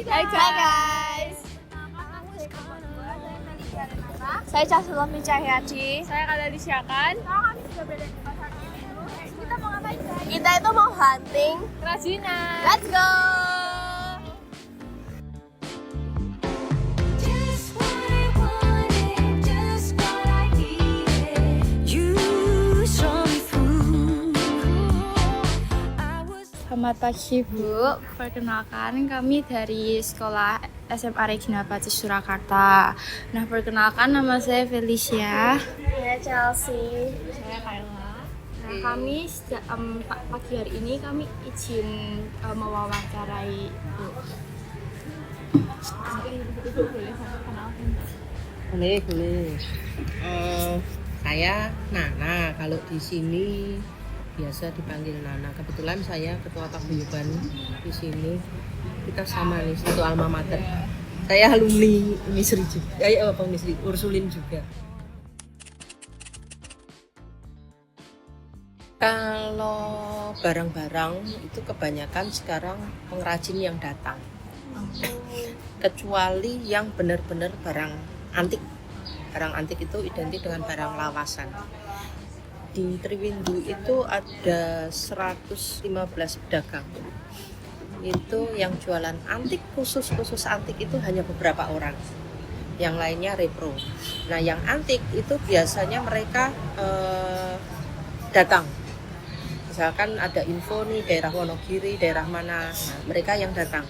Hai guys. Saya Casulami Cahyadi. Saya Kala Disyakan. Kita mau ngapain guys? Kita itu mau hunting Kerajinan. Let's go. Selamat pagi Bu, perkenalkan kami dari sekolah SMA Regina Pacis Surakarta. Nah, perkenalkan nama saya Felicia. Saya Chelsea. Saya Kayla. Nah, kami pagi hari ini kami izin mewawancarai Bu. Boleh. Saya Nana, kalau di sini biasa dipanggil Nana. Kebetulan saya ketua paguyuban di sini. Kita sama nih, satu alma mater. Saya alumni Unisri juga. Unisri, Ursulin juga. Kalau barang-barang itu kebanyakan sekarang pengrajin yang datang. Kecuali yang benar-benar barang antik. Barang antik itu identik dengan barang lawasan. Di Triwindu itu ada 115 pedagang. Itu yang jualan antik, khusus antik itu hanya beberapa orang. Yang lainnya repro. Nah, yang antik itu biasanya mereka datang. Misalkan ada info nih daerah Wonogiri, daerah mana, nah, mereka yang datang.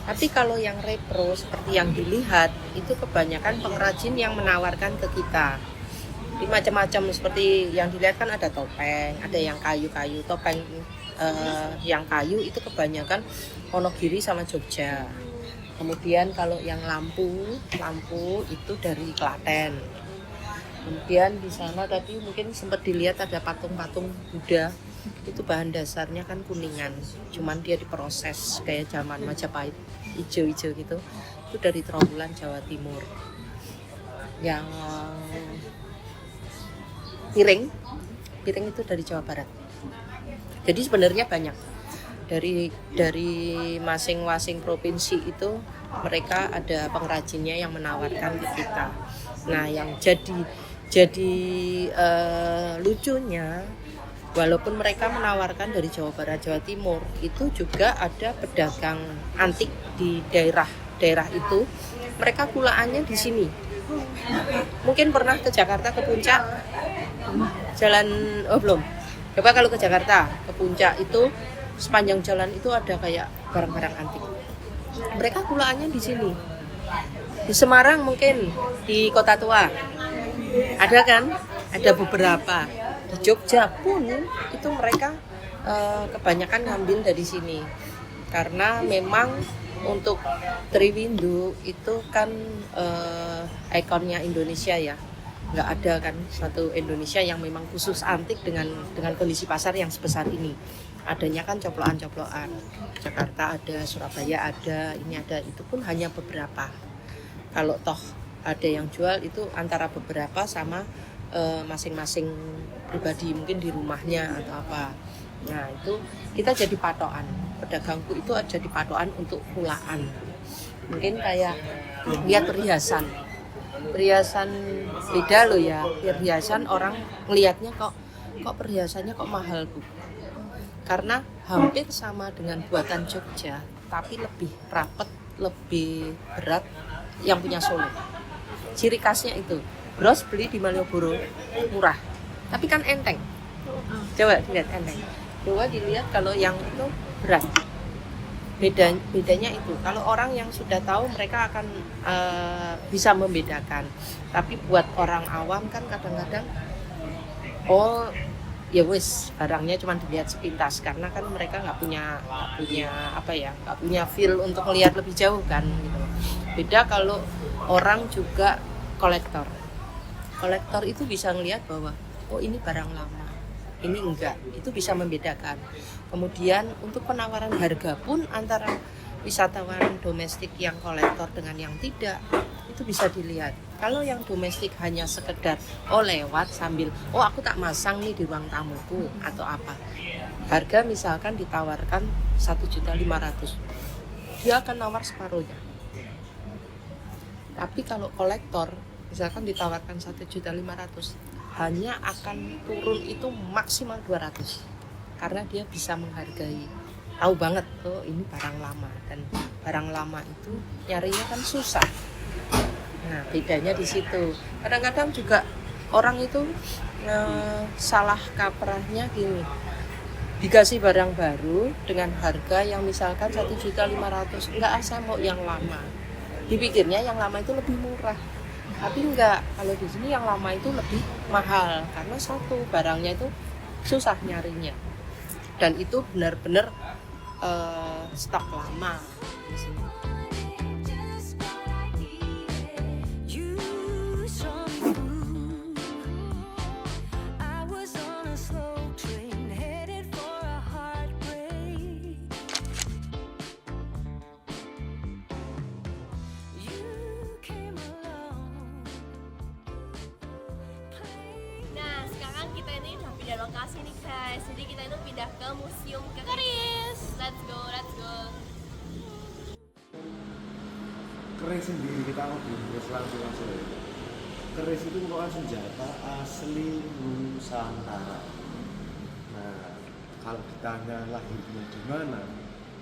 Tapi kalau yang repro seperti yang dilihat itu kebanyakan pengrajin yang menawarkan ke kita. Di macam-macam seperti yang dilihat kan ada topeng, ada yang kayu-kayu. Topeng yang kayu itu kebanyakan Wonogiri sama Jogja. Kemudian kalau yang lampu itu dari Klaten. Kemudian di sana tadi mungkin sempat dilihat ada patung-patung Buddha. Itu bahan dasarnya kan kuningan, cuman dia diproses kayak zaman Majapahit, hijau-hijau gitu. Itu dari Trawulan Jawa Timur. Yang piring itu dari Jawa Barat. Jadi sebenarnya banyak dari masing-masing provinsi itu mereka ada pengrajinnya yang menawarkan ke kita. Nah, yang jadi lucunya, walaupun mereka menawarkan dari Jawa Barat, Jawa Timur, itu juga ada pedagang antik di daerah itu. Mereka kulaannya di sini. Mungkin pernah ke Jakarta, ke Puncak, jalan belum. Coba kalau ke Jakarta, ke Puncak itu sepanjang jalan itu ada kayak barang-barang antik. Mereka kulaannya di sini. Di Semarang mungkin, di Kota Tua. Ada kan? Ada beberapa. Di Jogja pun itu mereka kebanyakan ngambil dari sini. Karena memang untuk Triwindu itu kan ikonnya Indonesia ya. Nggak ada kan satu Indonesia yang memang khusus antik dengan kondisi pasar yang sebesar ini. Adanya kan coplokan-coplokan. Jakarta ada, Surabaya ada, ini ada, itu pun hanya beberapa. Kalau toh ada yang jual itu antara beberapa sama masing-masing pribadi, mungkin di rumahnya atau apa. Nah, itu kita jadi patokan. Pedagangku itu jadi patokan untuk kulaan. Mungkin kayak lihat perhiasan beda loh ya. Perhiasan orang ngelihatnya kok perhiasannya kok mahal Bu. Karena hampir sama dengan buatan Jogja, tapi lebih rapat, lebih berat yang punya Solo. Ciri khasnya itu. Bros beli di Malioboro murah, tapi kan enteng. Coba dilihat enteng. Coba dilihat kalau yang itu berat. Bedanya itu. Kalau orang yang sudah tahu mereka akan bisa membedakan. Tapi buat orang awam kan kadang-kadang ya wis barangnya cuma dilihat sepintas karena kan mereka nggak punya feel untuk melihat lebih jauh kan gitu. Beda kalau orang juga kolektor itu bisa ngelihat bahwa ini barang lama, ini enggak, itu bisa membedakan. Kemudian untuk penawaran harga pun antara wisatawan domestik yang kolektor dengan yang tidak itu bisa dilihat. Kalau yang domestik hanya sekedar lewat sambil aku tak masang nih di ruang tamuku atau apa, harga misalkan ditawarkan 1.500.000. dia akan nawar separuhnya. Tapi kalau kolektor misalkan ditawarkan 1.500.000, hanya akan turun itu maksimal 200, karena dia bisa menghargai, tahu banget tuh ini barang lama, dan barang lama itu nyarinya kan susah. Nah bedanya di situ. Kadang-kadang juga orang itu salah kaprahnya gini, dikasih barang baru dengan harga yang misalkan 1.500.000, enggak, saya mau yang lama. Dipikirnya yang lama itu lebih murah, tapi enggak. Kalau di sini yang lama itu lebih mahal, karena satu, barangnya itu susah nyarinya, dan itu benar-benar stok lama di sini. Nah, sekarang kita ini udah pindah lokasi nih guys. Jadi kita itu pindah ke Museum Keris. Let's go, let's go. Keris sendiri kita ngobrol langsung ya. Keris itu merupakan senjata asli Nusantara. Nah, kalau ditanya lahirnya di mana,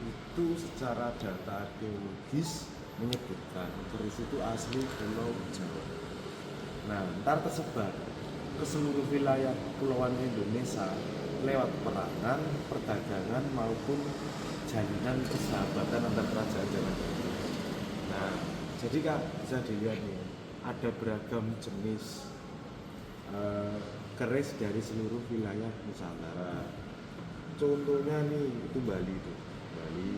itu secara data arkeologis menyebutkan keris itu asli Pulau Jawa. Nah, ntar tersebar ke seluruh wilayah kepulauan Indonesia lewat perangan, perdagangan maupun jalinan persahabatan antar kerajaan zaman dahulu. Nah, jadi Kak, bisa dilihat nih, ada beragam jenis keris dari seluruh wilayah Nusantara. Contohnya nih, itu Bali tuh, Bali.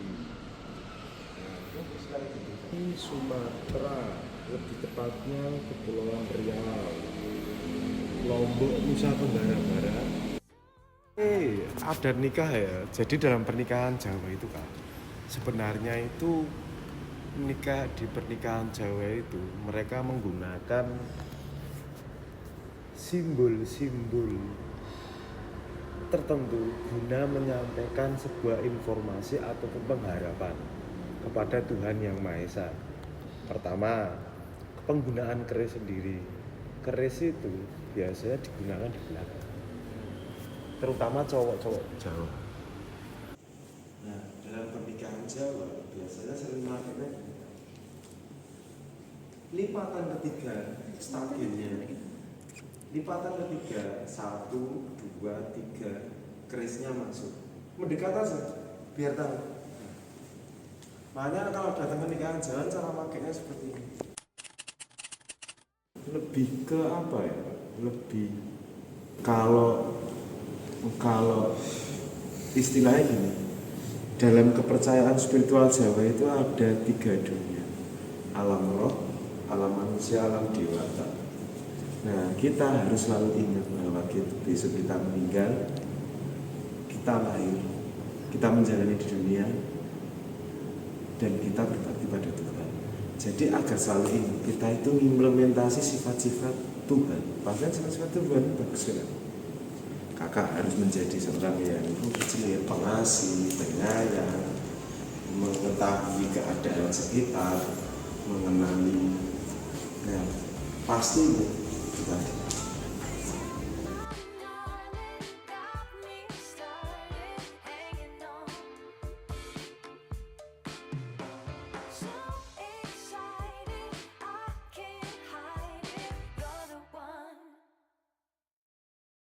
Ini Sumatera, lebih tepatnya Kepulauan Riau, Lombok, Nusa Tenggara Barat. Adat nikah ya. Jadi dalam pernikahan Jawa itu Kak, sebenarnya itu di pernikahan Jawa itu mereka menggunakan simbol-simbol tertentu guna menyampaikan sebuah informasi ataupun pengharapan kepada Tuhan Yang Maha Esa. Pertama, penggunaan keris sendiri. Keris itu biasanya digunakan di belakang, terutama cowok-cowok Jawa. Nah, dalam pernikahan Jawa biasanya sering melakukan lipatan ketiga, stabilnya. Lipatan ketiga, 1, 2, 3, kerisnya masuk. Mendekat aja, biar tahu. Makanya kalau datang pernikahan Jawa cara makainya seperti ini. Lebih ke apa ya? Lebih kalau istilahnya gini, dalam kepercayaan spiritual Jawa itu ada 3 dunia: alam roh, alam manusia, alam dewata. Nah, kita harus selalu ingat bahwa besok kita meninggal, kita lahir, kita menjalani di dunia, dan kita berbakti pada Tuhan. Jadi agar selalu ingat, kita itu implementasi sifat-sifat Tuhan. Bahkan sifat-sifat Tuhan bagus kan? Kakak harus menjadi seorang yang kecil, pengasih, penyayang, mengetahui keadaan sekitar, mengenali. Nah, pasti itu tadi.